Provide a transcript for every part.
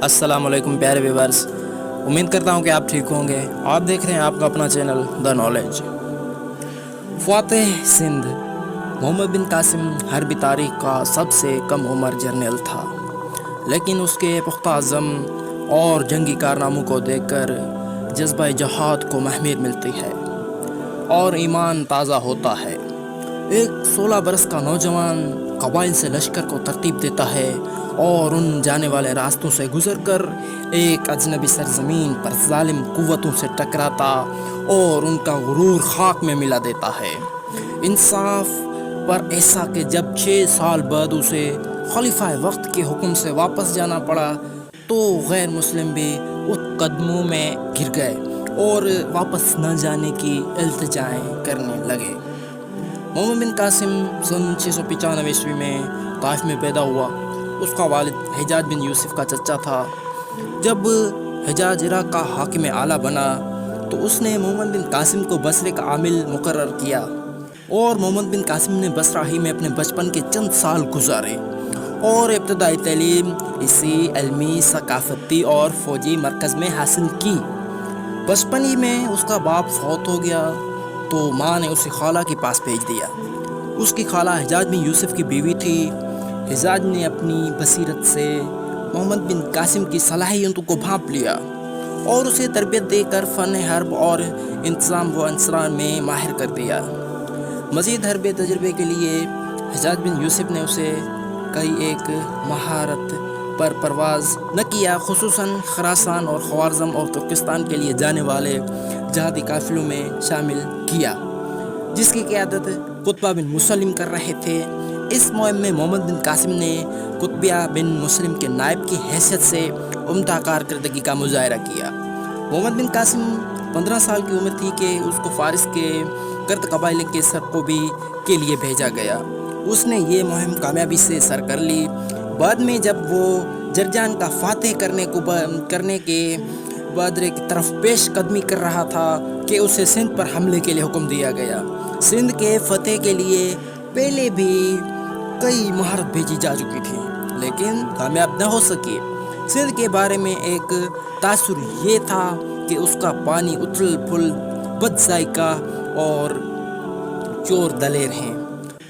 السلام علیکم پیارے ویورز، امید کرتا ہوں کہ آپ ٹھیک ہوں گے۔ آپ دیکھ رہے ہیں آپ کا اپنا چینل دا نالج۔ فاتح سندھ محمد بن قاسم حربی تاریخ کا سب سے کم عمر جرنیل تھا، لیکن اس کے پختہ عزم اور جنگی کارناموں کو دیکھ کر جذبہ جہاد کو مہمیت ملتی ہے اور ایمان تازہ ہوتا ہے۔ ایک 16 برس کا نوجوان قبائل سے لشکر کو ترتیب دیتا ہے اور ان جانے والے راستوں سے گزر کر ایک اجنبی سرزمین پر ظالم قوتوں سے ٹکراتا اور ان کا غرور خاک میں ملا دیتا ہے۔ انصاف پر ایسا کہ جب 6 سال بعد اسے خلیفہ وقت کے حکم سے واپس جانا پڑا تو غیر مسلم بھی اس قدموں میں گر گئے اور واپس نہ جانے کی التجائیں کرنے لگے۔ محمد بن قاسم سن 695 عیسوی میں طائف میں پیدا ہوا۔ اس کا والد حجاج بن یوسف کا چچا تھا۔ جب حجاج عراق کا حاکم اعلیٰ بنا تو اس نے محمد بن قاسم کو بصرے کا عامل مقرر کیا اور محمد بن قاسم نے بصرہ ہی میں اپنے بچپن کے چند سال گزارے اور ابتدائی تعلیم اسی علمی، ثقافتی اور فوجی مرکز میں حاصل کی۔ بچپن ہی میں اس کا باپ فوت ہو گیا تو ماں نے اسے خالہ کے پاس بھیج دیا۔ اس کی خالہ حجاج بن یوسف کی بیوی تھی۔ حجاج نے اپنی بصیرت سے محمد بن قاسم کی صلاحیتوں کو بھانپ لیا اور اسے تربیت دے کر فن حرب اور انتظام و انصار میں ماہر کر دیا۔ مزید حربے تجربے کے لیے حجاج بن یوسف نے اسے کئی ایک مہارت پر پرواز نہ کیا، خصوصاً خراسان اور خوارزم اور ترکستان کے لیے جانے والے جہادی قافلوں میں شامل کیا، جس کی قیادت قطبہ بن مسلم کر رہے تھے۔ اس مہم میں محمد بن قاسم نے قطبیہ بن مسلم کے نائب کی حیثیت سے عمدہ کارکردگی کا مظاہرہ کیا۔ محمد بن قاسم 15 سال کی عمر تھی کہ اس کو فارس کے کرد قبائل کے سرکوبی کے لیے بھیجا گیا۔ اس نے یہ مہم کامیابی سے سر کر لی۔ بعد میں جب وہ جرجان کا فاتح کرنے کے بادرے کی طرف پیش قدمی کر رہا تھا کہ اسے سندھ پر حملے کے لیے حکم دیا گیا۔ سندھ کے فتح کے لیے پہلے بھی کئی مہارت بھیجی جا چکی تھی لیکن کامیاب نہ ہو سکی۔ سندھ کے بارے میں ایک تاثر یہ تھا کہ اس کا پانی اتل پھل، بد ذائقہ اور چور دلیر ہیں۔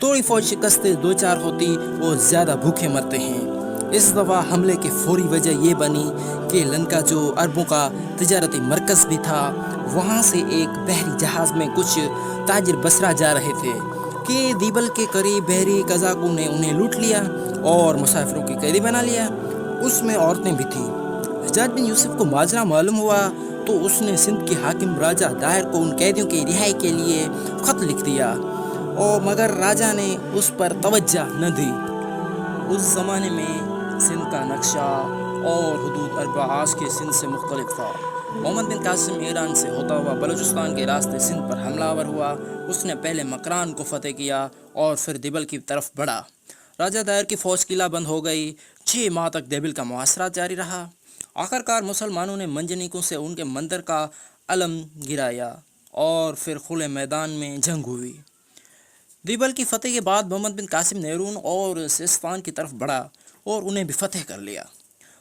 تھوڑی فوج شکست دو چار ہوتی اور زیادہ بھوکے مرتے ہیں۔ اس دفعہ حملے کی فوری وجہ یہ بنی کہ لنکا، جو عربوں کا تجارتی مرکز بھی تھا، وہاں سے ایک بحری جہاز میں کچھ تاجر بصرہ جا رہے تھے کہ دیبل کے قریب بحری قزاقوں نے انہیں لوٹ لیا اور مسافروں کی قیدی بنا لیا۔ اس میں عورتیں بھی تھیں۔ حجاج بن یوسف کو ماجرا معلوم ہوا تو اس نے سندھ کے حاکم راجہ داہر کو ان قیدیوں کی رہائی کے لیے خط لکھ دیا، مگر راجہ نے اس پر توجہ نہ دی۔ اس زمانے میں سندھ کا نقشہ اور حدود عرب آج کے سندھ سے مختلف تھا۔ محمد بن قاسم ایران سے ہوتا ہوا بلوچستان کے راستے سندھ پر حملہ آور ہوا۔ اس نے پہلے مکران کو فتح کیا اور پھر دیبل کی طرف بڑھا۔ راجہ داہر کی فوج قلعہ بند ہو گئی۔ 6 ماہ تک دیبل کا محاصرہ جاری رہا۔ آخرکار مسلمانوں نے منجنیکوں سے ان کے مندر کا علم گرایا اور پھر کھلے میدان میں جنگ ہوئی۔ دیبل کی فتح کے بعد محمد بن قاسم نیرون اور سیستان کی طرف بڑھا اور انہیں بھی فتح کر لیا۔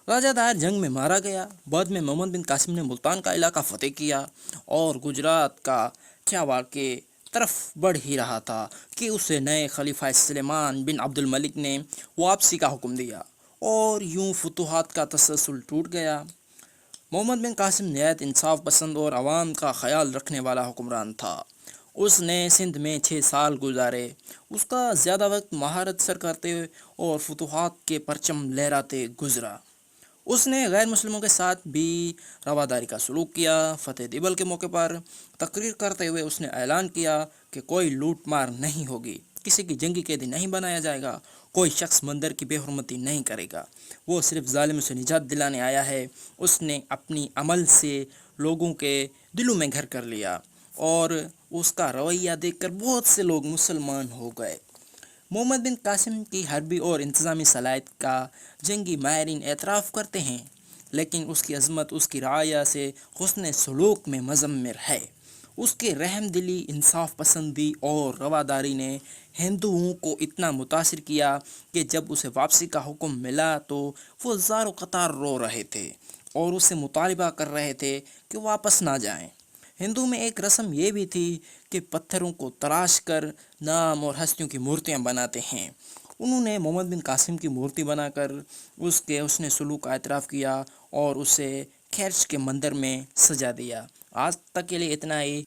راجہ داہر جنگ میں مارا گیا۔ بعد میں محمد بن قاسم نے ملتان کا علاقہ فتح کیا اور گجرات کا کھیاواڑ کے طرف بڑھ ہی رہا تھا کہ اسے نئے خلیفہ سلیمان بن عبد الملک نے واپسی کا حکم دیا اور یوں فتوحات کا تسلسل ٹوٹ گیا۔ محمد بن قاسم نہایت انصاف پسند اور عوام کا خیال رکھنے والا حکمران تھا۔ اس نے سندھ میں 6 سال گزارے۔ اس کا زیادہ وقت مہارت سر کرتے اور فتوحات کے پرچم لہراتے گزرا۔ اس نے غیر مسلموں کے ساتھ بھی رواداری کا سلوک کیا۔ فتح دیبل کے موقع پر تقریر کرتے ہوئے اس نے اعلان کیا کہ کوئی لوٹ مار نہیں ہوگی، کسی کی جنگی قیدی نہیں بنایا جائے گا، کوئی شخص مندر کی بے حرمتی نہیں کرے گا، وہ صرف ظالموں سے نجات دلانے آیا ہے۔ اس نے اپنی عمل سے لوگوں کے دلوں میں گھر کر لیا اور اس کا رویہ دیکھ کر بہت سے لوگ مسلمان ہو گئے۔ محمد بن قاسم کی حربی اور انتظامی صلاحیت کا جنگی ماہرین اعتراف کرتے ہیں، لیکن اس کی عظمت اس کی رعایا سے حسن سلوک میں مضمر ہے۔ اس کے رحم دلی، انصاف پسندی اور رواداری نے ہندوؤں کو اتنا متاثر کیا کہ جب اسے واپسی کا حکم ملا تو وہ زار و قطار رو رہے تھے اور اس سے مطالبہ کر رہے تھے کہ واپس نہ جائیں۔ ہندو میں ایک رسم یہ بھی تھی کہ پتھروں کو تراش کر نام اور ہستیوں کی مورتیاں بناتے ہیں۔ انہوں نے محمد بن قاسم کی مورتی بنا کر اس نے سلوک کا اعتراف کیا اور اسے خیرش کے مندر میں سجا دیا۔ آج تک کے لیے اتنا ہی۔